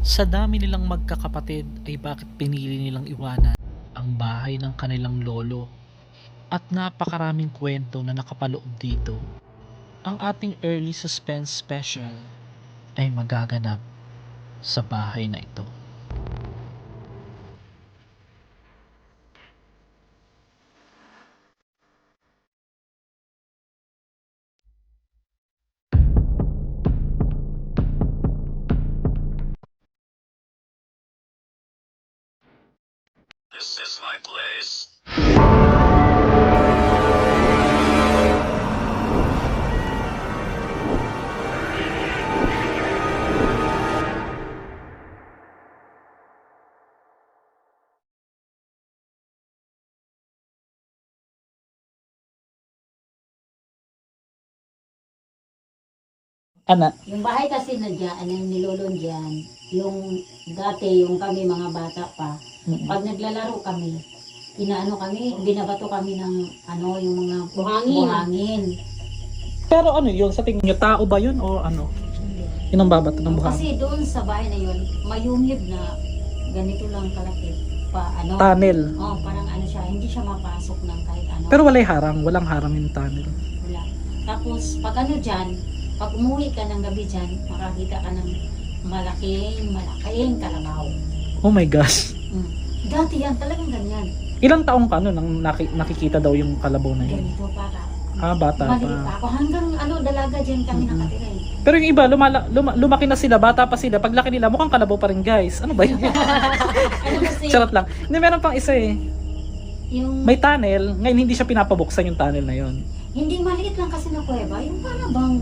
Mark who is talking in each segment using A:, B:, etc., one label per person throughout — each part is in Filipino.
A: Sa dami nilang magkakapatid ay bakit pinili nilang iwanan ang bahay ng kanilang lolo at napakaraming kwento na nakapaloob dito. Ang ating early suspense special ay magaganap sa bahay na ito.
B: This is my place.
A: Ana,
C: Yung bahay kasi na dyan, yung nilulon dyan, yung dati, yung kami mga bata pa, pag naglalaro kami, inaano kami, binabato kami ng ano, yung mga buhangin.
A: pero ano yun? Sa tingin nyo, tao ba yun o ano? Yun ang babato ng buhangin?
C: Kasi doon sa bahay na yun, mayungib na ganito lang kalaki. Ano?
A: Tunnel.
C: Oh, parang ano siya, hindi siya mapasok ng kahit ano.
A: Pero walang harang yung tunnel.
C: Wala. Tapos, pag ano dyan, pag umuwi ka ng gabi dyan, makakita ka ng malaking kalabaw.
A: Oh my gosh.
C: Mm. Dati yan, talagang ganyan.
A: Ilang taong ka no nang nakikita daw yung kalabaw na yun?
C: Ganito para.
A: Bata
C: Maliit pa
A: pa.
C: ako. Hanggang dalaga dyan kami nakatira eh.
A: Pero yung iba, lumaki na sila, bata pa sila. Paglaki nila, mukhang kalabaw pa rin guys. Ano ba yun?
C: Ano kasi,
A: Charot lang. Hindi, meron pang isa eh.
C: yung,
A: May tunnel, ngayon hindi siya pinapabuksan yung tunnel na yun.
C: hindi maliit lang kasi na kuweba. Yung parang bang,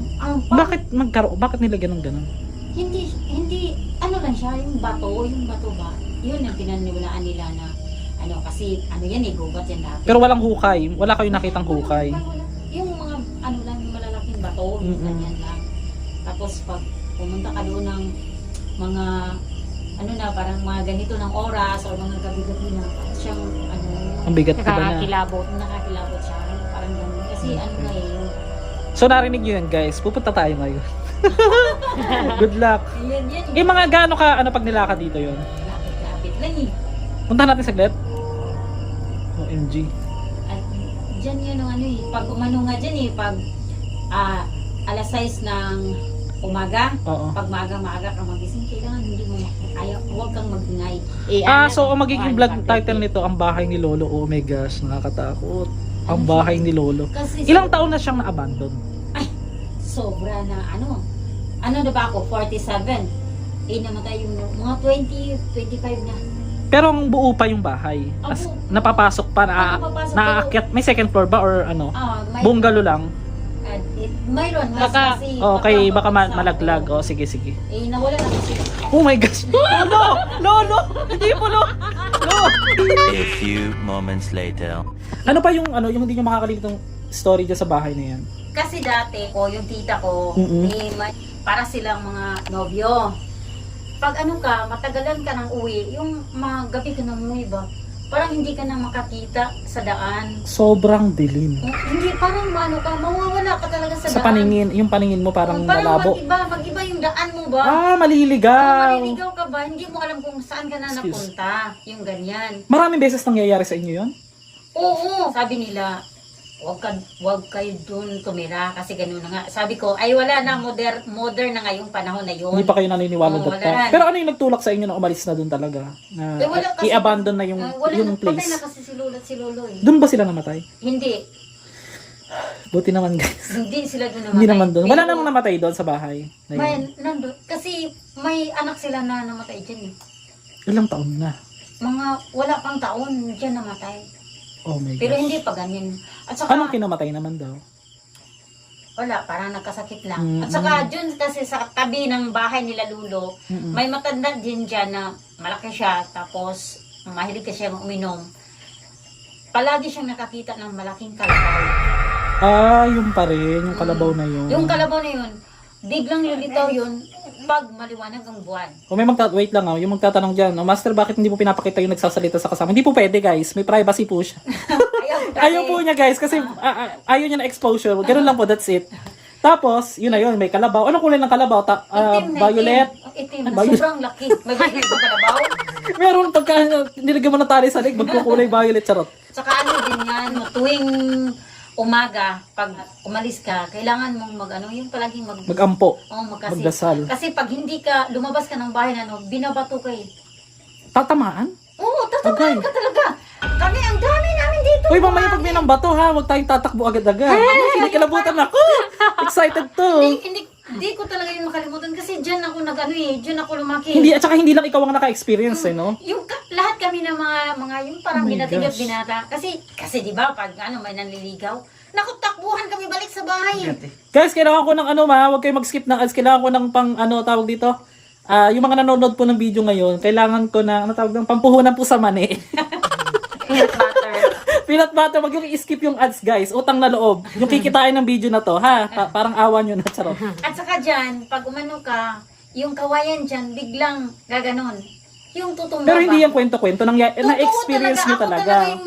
A: Bakit nilagyan ng ganun?
C: hindi, ano lang siya, yung bato ba? Yun ang pinaniwalaan nila na, ano, kasi, ano yan eh, gubat yan dati.
A: Pero walang hukay. Wala kayong nakitang hukay.
C: Wala. Yung mga, ano lang, yung malalaking bato, yung
A: Mm-mm.
C: ganyan lang. Tapos pag pumunta ka doon ng mga, ano na, parang mga ganito ng oras o mga gabi-gabi na, siyang, ano,
A: Ang bigat pa ba na?
C: nakakilabot siya, parang ganun. Kasi ano na eh, yung,
A: So narinig nyo yan guys. Pupunta tayo ngayon. Good luck.
C: yan,
A: Eh mga gaano ka, ano pag nilakad dito yun?
C: lapit-lapit lang eh.
A: Punta natin saglit. OMG.
C: At dyan yun ang ano eh, pag umano nga dyan eh, pag alas 6 ng umaga,
A: Oo.
C: pag maaga ka magising, kailangan hindi mo huwag kang magingay.
A: So ang magiging vlog title nito, ang bahay ni Lolo. Oh my gosh, nakakatakot. Ang bahay ni Lolo.
C: Kasi
A: Ilang taon na siyang na-abandon?
C: sobra na ano na ba ako, 47. Namatay yung mga 20, 25 na.
A: Pero ang buo pa yung bahay.
C: Buo.
A: Napapasok pa,
C: Napapasok
A: naaakyat. May second floor ba or ano?
C: May,
A: Bungalow lang?
C: mayroon, mas
A: Baka,
C: kasi,
A: okay, baka
C: pabagsak.
A: malaglag. Oh, sige.
C: Nawala na kasi.
A: Oh my gosh! Lolo! Hindi po, Lolo!
B: A few moments later.
A: Ano pa yung hindi nyo makakalimutan story dyan sa bahay na yan?
C: Kasi dati ko, yung tita ko,
A: Mm-mm.
C: para silang mga nobyo. Pag ano ka, matagalan ka ng uwi, yung mga gabi ka nang uwi ba, parang hindi ka na makakita sa daan.
A: Sobrang dilim.
C: Hindi, parang mawawala ka talaga sa
A: Sa
C: daan.
A: paningin, yung paningin mo parang malabo.
C: mag-iba yung daan mo ba?
A: Maliligaw.
C: Maliligaw ka ba? Hindi mo alam kung saan ka na
A: Excuse.
C: napunta. Yung ganyan.
A: Maraming beses nangyayari sa inyo yon?
C: Oo, sabi nila, wag kayo dun tumira kasi gano'n na nga. Sabi ko, ay wala na, modern na ngayong panahon na yun.
A: Hindi pa kayo naniniwala
C: Oo,
A: that
C: wala
A: time.
C: na.
A: Pero ano yung nagtulak sa inyo na umalis na dun talaga? Na
C: wala kasi-
A: i-abandon na yung
C: Patay na
A: place.
C: kasi si Lolo at si Lolo eh.
A: Doon ba sila namatay?
C: Hindi,
A: Buti naman guys.
C: hindi sila doon namatay.
A: Hindi naman doon. Wala
C: Pero
A: namang namatay doon sa bahay. Na
C: May,
A: yun.
C: nandun, kasi may anak sila na namatay dyan eh.
A: Ilang taon na?
C: Wala pang taon dyan namatay.
A: Oh my
C: Pero
A: gosh.
C: hindi pa ganyan. At saka,
A: Anong kinamatay naman daw?
C: wala, parang nagkasakit lang.
A: Mm,
C: At saka, dyan kasi sa tabi ng bahay nila Lulo,
A: Mm-mm.
C: may matanda din dyan na malaki siya, tapos mahilig kasi siyang uminom. Palagi siyang nakakita ng malaking kalabaw.
A: Yung pa rin, yung kalabaw na yun.
C: Yung kalabaw na yun, biglang lilitaw yun pag maliwanag ang buwan.
A: O wait lang yung magtatanong dyan, Master, bakit hindi mo pinapakita yung nagsasalita sa kasama? Hindi po pwede guys, may privacy po siya.
C: Ayaw,
A: Ayaw po niya guys, kasi ayaw niya na exposure. Ganun lang po, that's it. Tapos, yun na yun, may kalabaw. Anong kulay ng kalabaw?
C: Itim na
A: Violet?
C: Itim.
A: Ano,
C: Na
A: violet?
C: sobrang laki. May violet ba kalabaw?
A: Meron pagka nilagyan mo ng tali sa leg, magkukulay violet, charot.
C: Tsaka ano din yan, tuwing umaga, pag umalis ka, kailangan mong yung palaging
A: Magampo.
C: magkasi.
A: Magdasal.
C: Kasi pag hindi ka, lumabas ka ng bahay na binabato ka eh.
A: Tatamaan?
C: Oo, tatamaan ka talaga. Kami, ang dami namin dito.
A: Uy, mamaya pag may ng bato ha, huwag tayong tatakbo agad-agad. Hindi kalabutan ako. Excited to.
C: Hindi ko talaga yun makalimutan kasi dyan ako dyan ako lumaki.
A: Hindi, at saka hindi lang ikaw ang naka-experience eh, no?
C: Yung lahat kami ng mga yung parang
A: Oh my
C: binatilot
A: gosh.
C: binata. Kasi di ba pag may nanliligaw, naku, takbuhan kami balik sa bahay.
A: Guys, kailangan ko ng huwag kayo mag-skip ng ads. Kailangan ko ng tawag dito. Yung mga nanonood po ng video ngayon, kailangan ko na, tawag ng pampuhunan po sa mani.
C: Peanut butter.
A: Peanut butter, wag yung i-skip yung ads, guys. Utang na loob. Yung kikitain ng video na to, ha? Parang awa nyo na, charot.
C: At saka dyan, pag umano ka, yung kawayan dyan, biglang gaganon. Yung tutumba
A: Pero hindi
C: ba?
A: yung kwento-kwento. Na-experience nyo talaga.
C: Ako talaga yung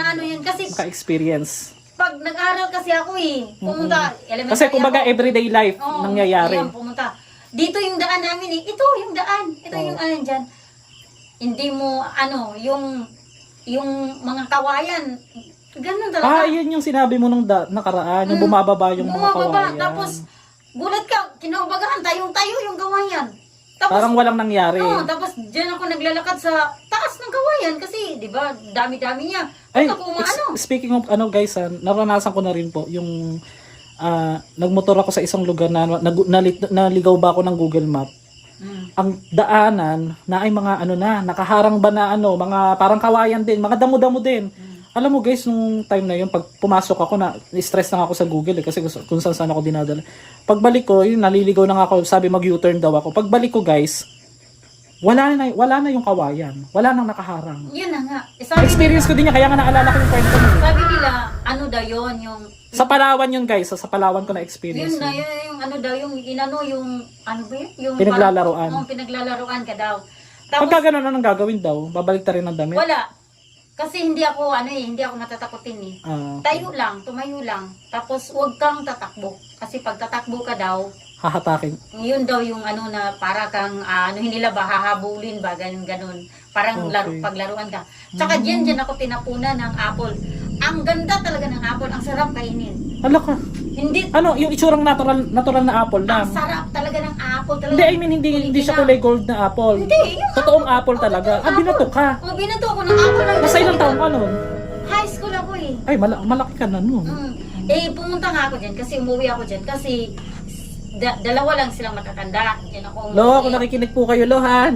C: ano yan. Kasi
A: Naka-experience.
C: pag nag-aral kasi ako pumunta, elementary
A: Kasi kumbaga
C: ako.
A: everyday life
C: Oo,
A: nangyayari.
C: ayan, pumunta. Dito yung daan namin Ito yung daan. Ito yung dyan. Hindi mo, yung mga kawayan, ganun talaga.
A: Yun yung sinabi mo nung nakaraan. Yung bumababa yung mga kawayan.
C: Tapos, gulat ka, kinaubagahan, tayong-tayo yung kawayan. Tapos,
A: Parang walang nangyari.
C: Oo, tapos dyan ako naglalakad sa taas ng kawayan kasi, di ba, dami-dami niya.
A: Ay,
C: Ako
A: speaking of guys, naranasan ko na rin po yung nagmotor ako sa isang lugar na naligaw ba ako ng Google Map. Ang daanan na ay mga nakaharang ba na mga parang kawayan din, mga damo-damo din. Alam mo guys, nung time na yun, pag pumasok ako stress na ako sa Google kasi kung saan ako dinadala. Pagbalik ko, naliligaw na ako, sabi mag-U-turn daw ako. Pagbalik ko guys, wala na yung kawayan. Wala nang nakaharang.
C: Yun na nga.
A: Experience ko din yan, kaya nga naalala ko yung kwento mo.
C: Sabi nila, daw yun, yung...
A: Sa Palawan yun guys, sa Palawan ko na experience.
C: Yun na yun, yung yung ba yun? Yung
A: Pinaglalaroan.
C: Pinaglalaroan ka daw. Tapos,
A: Pagka ganun, anong gagawin daw? Babalik ta rin ng damit?
C: wala. Kasi hindi ako, hindi ako natatakotin tumayo lang. Tapos, huwag kang tatakbo. Kasi pag tatakbo ka daw,
A: Hahatakin.
C: yun daw yung na para kang, nila ba, hahabulin ba, ganun. Parang
A: Okay.
C: paglaruan ka. Tsaka dyan ako tinapunan ng apple. Ang ganda talaga ng apple, ang sarap kainin.
A: Hala ka.
C: Hindi,
A: Yung itsurang natural na apple lang.
C: ang sarap talaga ng apple. Talaga.
A: Hindi, I mean, hindi siya kulay gold na apple.
C: Hindi, yung
A: Totoong apple talaga.
C: totoong
A: Binato ka.
C: Binato ako ng apple.
A: Nasa ilang taon ka nun?
C: High school ako eh.
A: Ay, malaki ka na nun.
C: Pumunta nga ako dyan kasi umuwi ako dyan kasi dalawa lang silang matatanda. Dyan ako umuwi.
A: Lo, kung nakikinig po kayo, Lo, ha?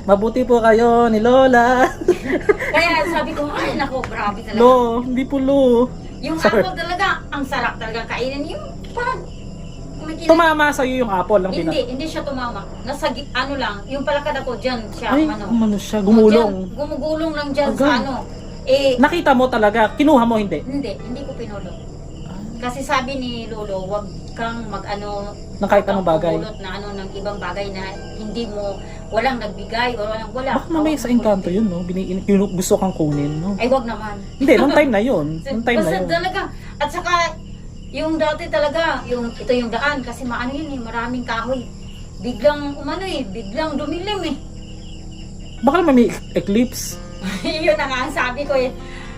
A: Mabuti po kayo ni Lola.
C: Kaya sabi ko, ay nako, grabe talaga.
A: Lo, hindi po Lo.
C: Yung
A: Sorry.
C: apple talaga, ang sarap talaga kainin. Yung parang,
A: Tumama sa'yo yung apple lang
C: hindi siya tumama. Nasa, lang, yung palakad ako dyan siya,
A: Ay, siya, gumulong.
C: Dyan, gumugulong lang dyan
A: Agad.
C: sa
A: Nakita mo talaga, kinuha mo hindi.
C: hindi ko pinulong. Kasi sabi ni Lolo, wag kang
A: Ng kahit anong bagay.
C: pagpupulot na ng ibang bagay na hindi mo, walang nagbigay, wala.
A: Baka mamaya sa engkanto yun, no? Gusto kang kunin, no?
C: Ay, wag naman.
A: Hindi, nung time na yun. Nung time na
C: Basta
A: yun.
C: talaga. At saka, yung dati talaga, ito yung daan, kasi yun maraming kahoy. Biglang, biglang dumilim
A: Baka naman may eclipse.
C: Yun na nga ang sabi ko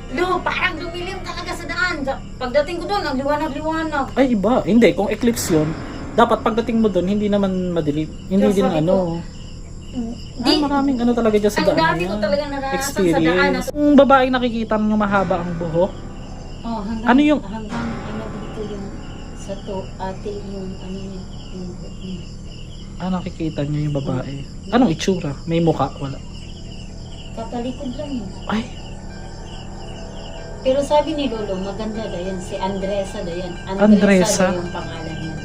C: Lo, parang dumilim talaga sa daan. Pagdating ko doon, ang liwanag-liwanag.
A: Ay, iba. Hindi, kung eclipse yun, dapat pagdating mo doon, hindi naman madilim. Hindi
C: Kaya
A: din
C: sabi
A: maraming talaga dyan sa
C: ang
A: daan na
C: dami ko
A: yan.
C: talaga naranasan sa daan.
A: Experience. Yung babaeng nakikita mo yung mahaba ang buhok,
C: Hanggang,
A: Ano yung-
C: hanggang dito yung sa ate yung yung
A: nakikita niya yung babae. Anong itsura? May mukha? Wala.
C: katalikod lang yun.
A: Ay,
C: Pero sabi ni Lolo, maganda daw yan. Si Andresa daw yan.
A: Andresa?
C: daw yung pangalan niya.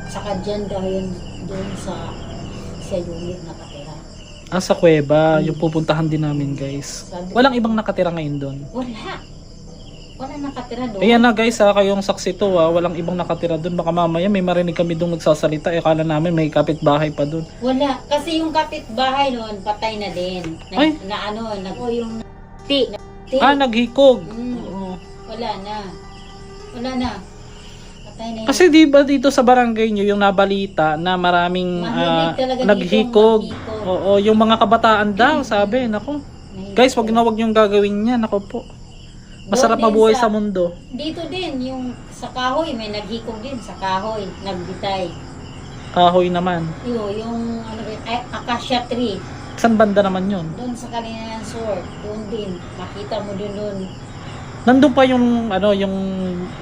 C: Tsaka dyan daw yun doon sa unit nakatira.
A: sa kuweba, yung pupuntahan din namin, guys. Walang ibang nakatira ngayon doon.
C: Wala. Wala nakatira doon.
A: Ayan na guys, kayong saksi to, walang ibang nakatira doon. Baka mamaya may marinig kami doon nagsasalita, akala namin may kapitbahay pa doon.
C: Wala. Kasi yung kapitbahay noon, patay na din.
A: Ay.
C: Yung Ti.
A: Naghikog.
C: Mm.
A: Oo.
C: Wala na. Wala na. Patay na yun.
A: Kasi di ba dito sa barangay nyo yung nabalita na maraming
C: Mahilig talaga dito,
A: naghikog.
C: maghikog.
A: Oo, yung mga kabataan daw, sabi. Nako.
C: Mahilig
A: Guys, wag
C: talaga.
A: yung gagawin yan. Nako po. Masarap
C: Doon din
A: mabuhay sa mundo.
C: Dito din, yung sa kahoy, may naghikog din sa kahoy, nagbitay.
A: Kahoy naman.
C: Yung ano, acacia tree.
A: Saan banda naman yun?
C: Doon sa Kalinan Sur, doon din. Makita mo doon.
A: Nandun pa yung ano, yung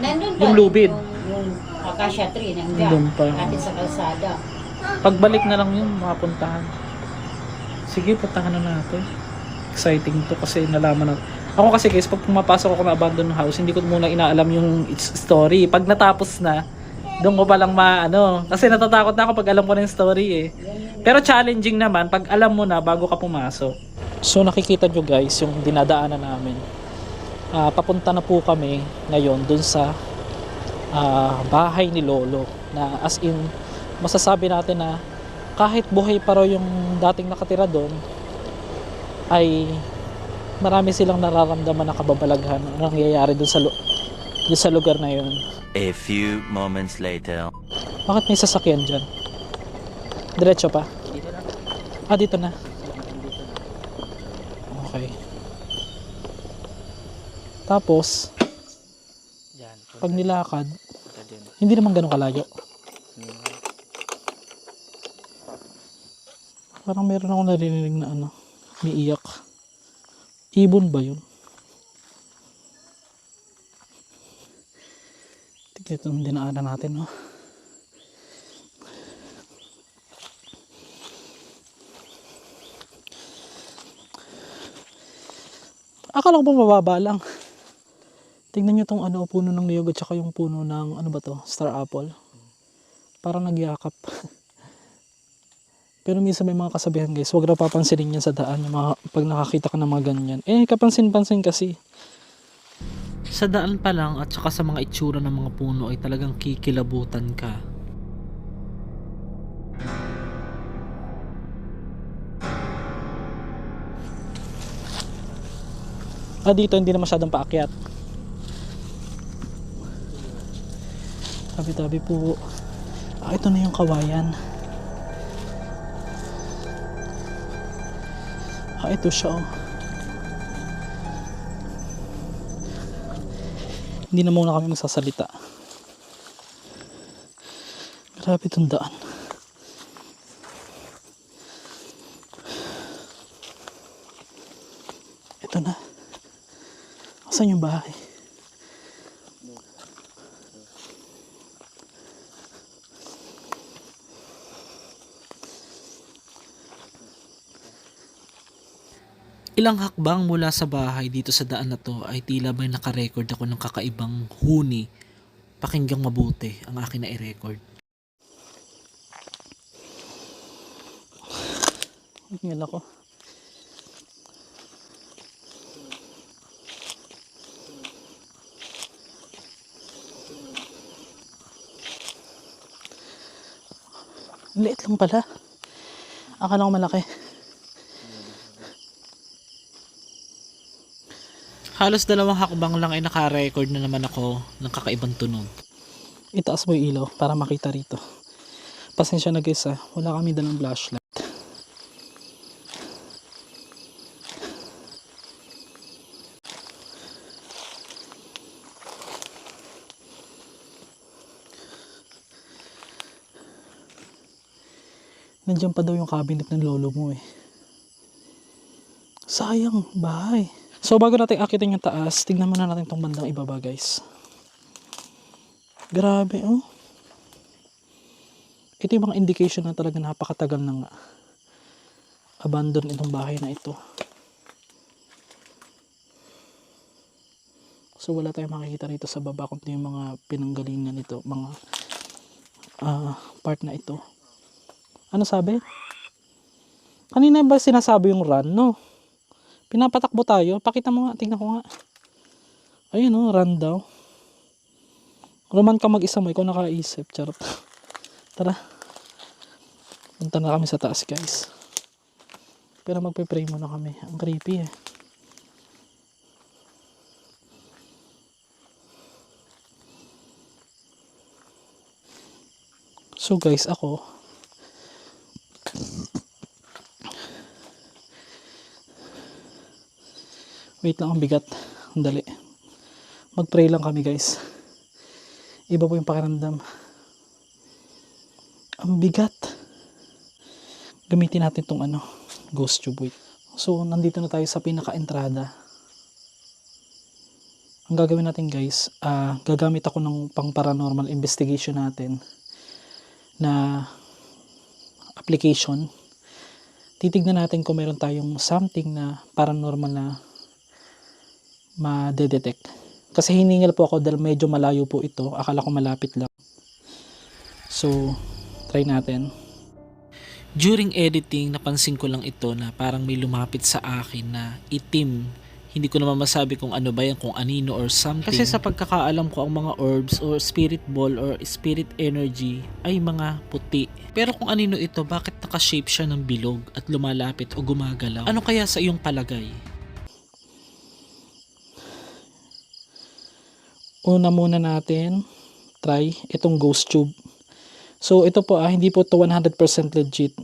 C: Nandun pa
A: Yung
C: din
A: lubid.
C: Yung acacia tree, nandiyan.
A: Nandun pa.
C: Kapit sa kalsada.
A: pagbalik na lang yun, makapuntahan. Sige, puntahan na natin. Exciting to kasi nalaman na. Ako kasi guys, pag pumapasok ako na abandoned house, hindi ko muna inaalam yung story. Pag natapos na, doon ko palang kasi natatakot na ako pag alam ko na yung story eh. Pero challenging naman pag alam mo na bago ka pumasok. So nakikita nyo guys yung dinadaanan namin. Papunta na po kami ngayon dun sa bahay ni Lolo. Na as in, masasabi natin na kahit buhay pa raw yung dating nakatira doon, ay marami silang nararamdaman na kababalaghan na nangyayari dun sa lugar na yun.
B: A few moments later.
A: Bakit may sasakyan dyan? Diretso pa? Dito na. Okay. Tapos, pag nilakad, hindi naman ganun kalayo. Parang meron akong narinig na umiiyak. Ibon ba yun? Tignan itong dinaanan natin, no? Akala ko pa mababa lang. Tignan nyo itong puno ng niyog at saka yung puno ng star apple. Parang nagyakap. Pero minsan may mga kasabihan guys, huwag na papansinin yan sa daan yung pag nakakita ka ng mga ganyan. Kapansin-pansin kasi. Sa daan pa lang at saka sa mga itsura ng mga puno ay talagang kikilabutan ka. Dito hindi na masyadong paakyat. Tabi-tabi po. Ito na yung kawayan. Ito siya Hindi na muna kami magsasalita. Grabe itong daan. Ito na. Saan yung bahay? Ilang hakbang mula sa bahay dito sa daan na to ay tila ba'y nakarecord ako ng kakaibang huni. Pakinggang mabuti ang akin na i-record. Hingal ako. Liit lang pala. Akala ko malaki. Halos 2 hakbang lang ay naka-record na naman ako ng kakaibang tunog. Itaas mo yung ilaw para makita rito. Pasensya na guys wala kami dalang flashlight. Nandiyan pa daw yung cabinet ng lolo mo eh. Sayang, bahay. So bago natin akitin yung taas, tignan muna natin tong bandang ibaba guys. Grabe Ito yung mga indication na talaga napakatagal ng abandon itong bahay na ito. So wala tayong makikita rito sa baba kundi yung mga pinanggalingan nito, mga part na ito. Ano sabi? Kanina ba sinasabi yung run, no? Pinapatakbo tayo. Pakita mo nga, tingnan ko nga. Ayun run daw. Roman ka mag-isa mo, ikaw nakaisip. Charot. Tara. Punta na kami sa taas guys. Pero magpe-pray muna kami. Ang creepy eh. So guys, ako wait lang, ang bigat. Dali. Mag-pray lang kami guys. Iba po yung pakiramdam. Ang bigat. Gamitin natin tong ghost tube. Wait. So, nandito na tayo sa pinaka-entrada. Ang gagawin natin guys, gagamit ako ng pang paranormal investigation natin na application. Titignan natin kung meron tayong something na paranormal na ma-detect. Kasi hiningal po ako dahil medyo malayo po ito. Akala ko malapit lang. So, try natin. During editing, napansin ko lang ito na parang may lumapit sa akin na itim. Hindi ko naman masabi kung ano ba yan, kung anino or something. Kasi sa pagkakaalam ko, ang mga orbs or spirit ball or spirit energy ay mga puti. Pero kung anino ito, bakit naka-shape siya ng bilog at lumalapit o gumagalaw? Ano kaya sa iyong palagay? Una muna natin try itong ghost tube. So ito po hindi po to 100% legit.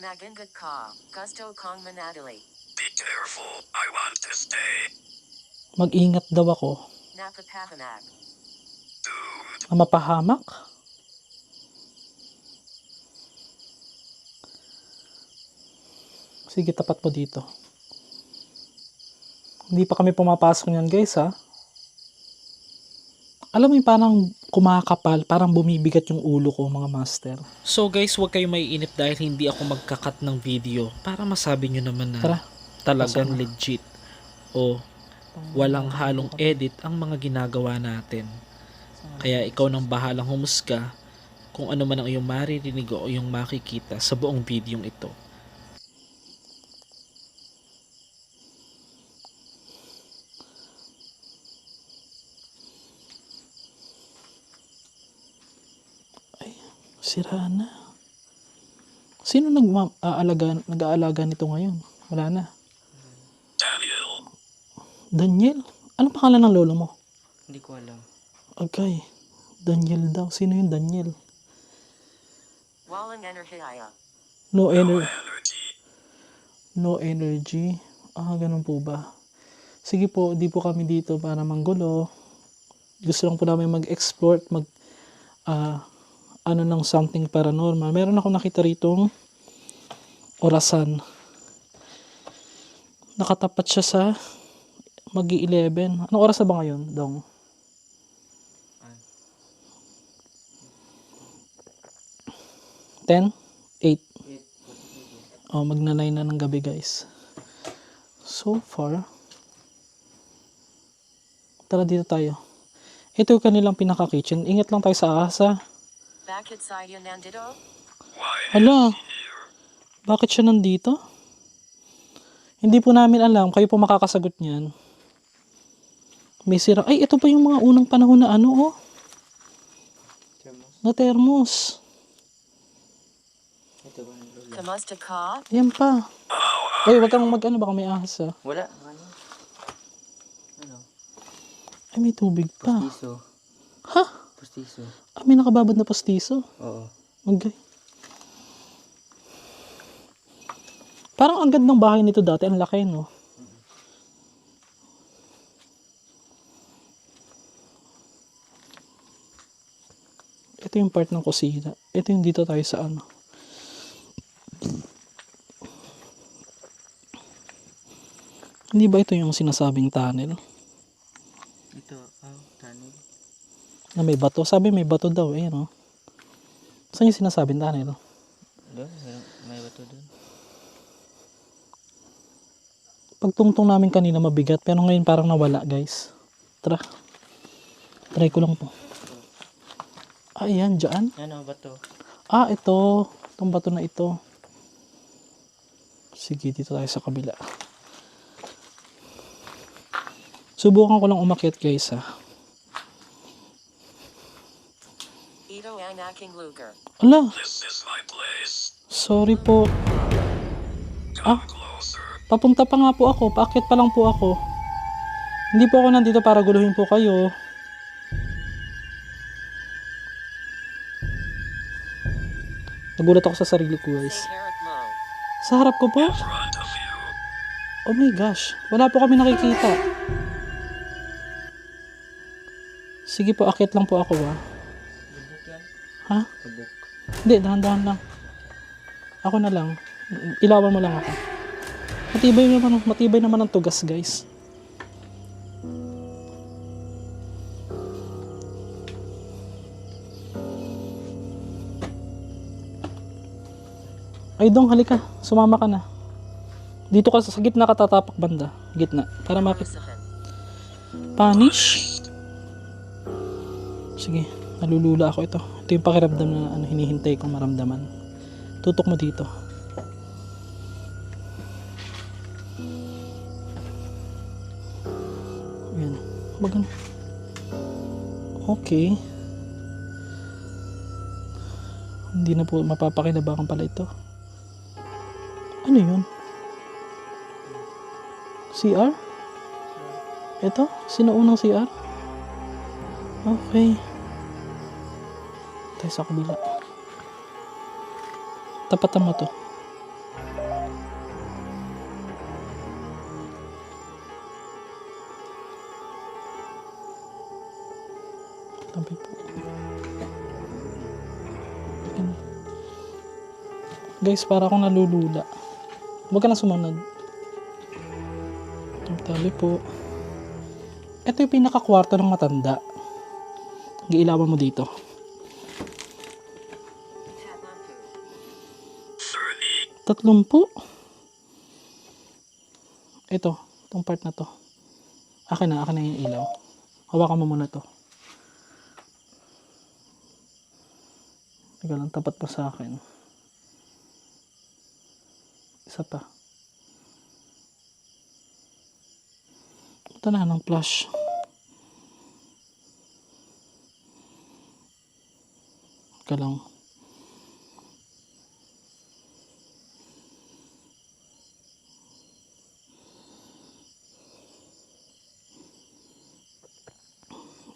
D: Magandang ka, gusto kong manatili.
E: Be careful, I want to stay.
A: Mag-ingat daw ako.
D: Napapahamak.
E: Dude,
A: Na mapahamak? Sige, tapat po dito. Hindi pa kami pumapasok niyan guys ha. Alam mo yung parang kumakapal, parang bumibigat yung ulo ko mga master. So guys, huwag kayong maiinip dahil hindi ako magkakat ng video para masabi nyo naman na talagang legit o walang halong edit ang mga ginagawa natin. Kaya ikaw nang bahalang humusga kung ano man ang iyong maririnig o iyong makikita sa buong videong ito. Sira na. Sino nag-aalaga nito ngayon? Wala na.
E: Daniel,
A: Daniel? Anong pangalan ng lolo mo?
F: Hindi ko alam.
A: Okay. Daniel daw. Sino yung Daniel?
D: Walang enerhiya.
A: No energy.
E: energy.
A: No energy. Ganun po ba? Sige po, di po kami dito para manggulo. Gusto lang po namin mag-explore, ng something paranormal. Meron ako nakita ritong orasan. Nakatapat siya sa mag-11. Anong oras na ba ngayon, Dong? Ten? 8? Magna-9 na ng gabi guys. So far, tara dito tayo. Ito yung kanilang pinaka-kitchen. Ingat lang tayo sa ahas ha.
D: Bakit saya nandito?
A: Hala, bakit siya nandito? Hindi po namin alam. Kayo po makakasagot niyan. May sira. Ay, ito pa yung mga unang panahon na na thermos.
F: Ito ba ang lola?
D: Kamusta ka?
A: Ayan pa. Ay, wag kang baka may ahas ha.
F: Wala. Ano? Ano?
A: Ay, may tubig pa.
F: Postiso.
A: Ha?
F: Postiso.
A: May nakababad na postiso.
F: Oo.
A: Okay. Parang ang ganda ng bahay nito dati. Ang laki, no? Ito yung part ng kusina. Ito yung dito tayo sa Hindi ba ito yung sinasabing tunnel?
F: Ito. Tunnel.
A: Na may bato. Sabi may bato daw. Ayan, oh. Saan yung sinasabing tunnel?
F: Doon? May bato doon.
A: Pagtungtong namin kanina mabigat. Pero ngayon parang nawala, guys. Tara. Try ko lang po. Ayan, dyan.
F: Ano bato?
A: Ito. Itong bato na ito. Sige, dito tayo sa kabila. Subukan ko lang umakyat, guys, ha.
D: Ito ang aking lugar.
A: Ala,
E: This is my place.
A: sorry po.
E: Come closer.
A: Papunta pa nga po ako, paakyat pa lang po ako. Hindi po ako nandito para guluhin po kayo. Nagulat ako sa sarili ko, guys.
D: Say Eric Low.
A: Sa harap ko po?
E: Front of you.
A: Oh my gosh, wala po kami nakikita. Sige po, akyat lang po ako, ha.
F: Kabuk yan.
A: Ha?
F: Kabuk.
A: Hindi, dahan-dahan lang. Ako na lang. Ilawan mo lang ako. Matibay naman ang tugas, guys. Ay, Dong, halika. Sumama ka na. Dito ka sa gitna ka tatapak banda. Gitna. Para makita.
D: Lucifer.
A: Punish? Sige, nalulula ako ito. Ito yung pakiramdam na hinihintay kong maramdaman. Tutok mo dito. Ayan. Bagan. Okay. Hindi na po mapapakinabangan pala ito. Ano yun? CR? Ito? Sino unang CR? Okay. Tayo sa kabila. Tapatan mo to. Tabi po. Ayan. Guys, para akong nalulula. Huwag ka na sumunod. Tabi po. Ito yung pinakakwarto ng matanda. Giilawan mo dito.
D: Tatlumpu.
A: 30. Ito, itong part na to. Akin na yung ilaw. Hawakan mo muna to. Teka lang, tapat pa sa akin. Isa pa. Ito na, ng flash. Teka lang.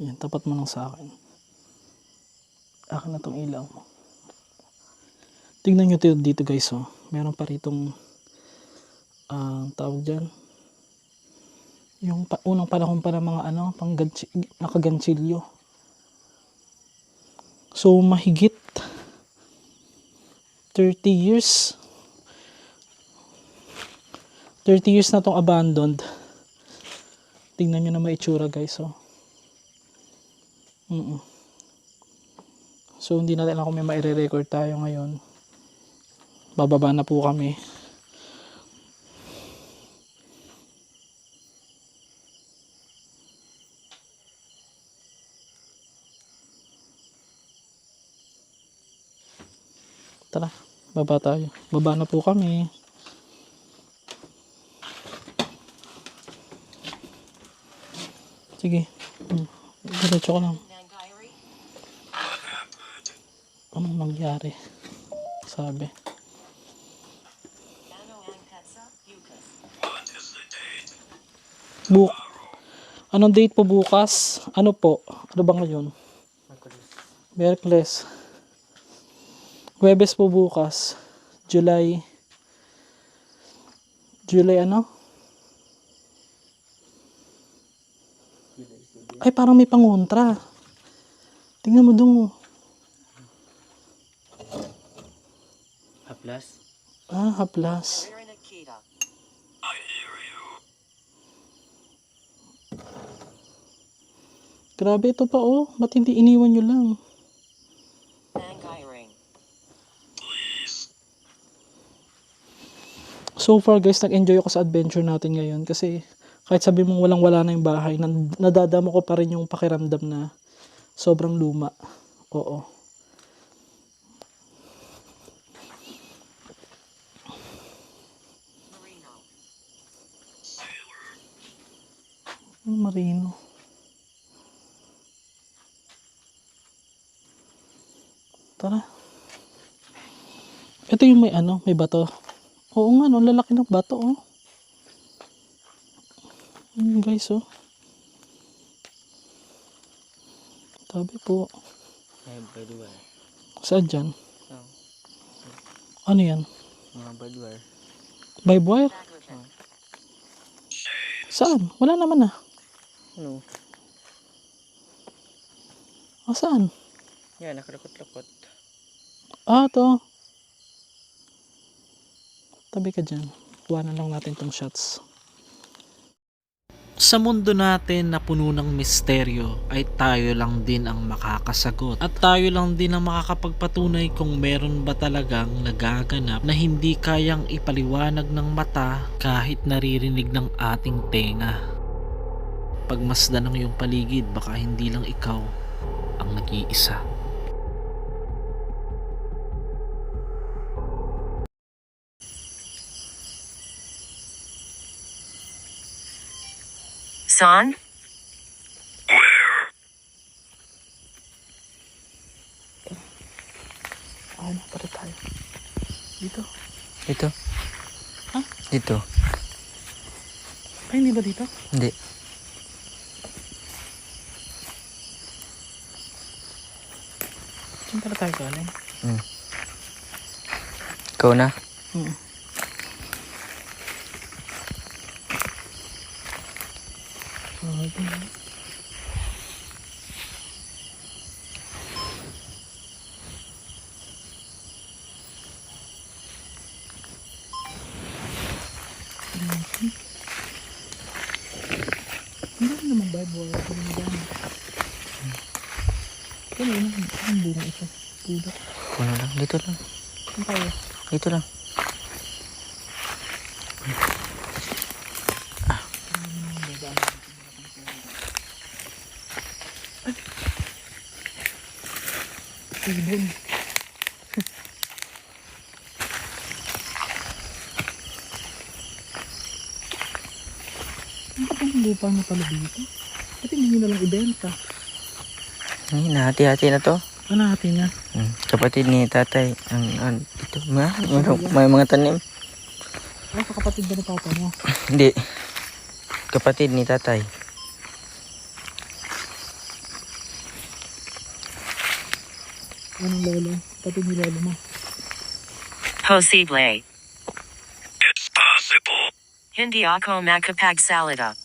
A: Yan, tapat mo lang sa akin. Akin na tong ilaw mo. Tignan nyo dito guys, oh. Meron pa ritong tawag dyan. Yung unang panahon pa ng mga nakagansilyo. So, mahigit 30 years. 30 years na tong abandoned. Tingnan nyo na may itsura guys, oh. So, hindi natin alam kung may maire-record tayo ngayon. Bababa na po kami. Tara, baba tayo. Baba na po kami. Sige. Diretso ko lang.
D: Nangyari.
A: Anong nangyari? Sabi.
D: Ano ang katsa? Yukas.
E: What is the date?
A: Anong date po bukas? Ano po? Ano ba ngayon? Merkules. Huwebes po bukas. July ano? Ay, parang may pangontra. Tingnan mo dun.
F: Haplas.
A: Haplas.
D: We're in Akita.
E: I hear you.
A: Grabe ito pa, oh. Ba't hindi iniwan nyo lang?
D: Nangyari.
A: So far guys, nag-enjoy ako sa adventure natin ngayon kasi kahit sabi mong walang-wala na yung bahay, nadadama ko pa rin yung pakiramdam na sobrang luma. Oo.
D: Marino.
A: Marino. Tara. Ito yung may bato. Oo nga, no, lalaki ng bato, oh. Guys, oh. Tabi po.
F: Ay, badwar.
A: Saan dyan?
F: Oh,
A: Ano yan?
F: mga badwar.
A: Vibe wire?
D: Back with him.
A: Saan? Wala naman ah.
F: Ano?
A: Saan?
F: Yan, nakalakot-lakot.
A: To. Tabi ka dyan. Kuha na lang natin tong shots. Sa mundo natin na puno ng misteryo ay tayo lang din ang makakasagot at tayo lang din ang makakapagpatunay kung meron ba talagang nagaganap na hindi kayang ipaliwanag ng mata kahit naririnig ng ating tenga. Pagmasdan ng iyong paligid, baka hindi lang ikaw ang nag-iisa.
D: Son?
A: Ano pala tayo? Dito.
F: Dito.
A: Ha?
F: Dito.
A: Ay, hindi ba dito?
F: Hindi.
A: Saan pala tayo galing?
F: Ikaw na?
A: Hindi naman vibe wire. Hindi naman. Kaya yun, ang bunga ito. Dito.
F: Kuno lang. Dito lang.
A: Saan tayo?
F: Dito lang.
A: Ibon. Ang kapag lupa na pala dito. Pati hindi nyo nalang ibenta.
F: Ay, nahati-hati na to.
A: Ano natin yan?
F: Kapatid ni tatay. Dito. May mga tanim.
A: Ay, sa kapatid ba na papa mo?
F: Hindi. Kapatid ni tatay.
A: Anong lolo? Kapatid ni lolo mo.
D: Posible.
E: It's possible.
D: Hindi ako makapagsalita.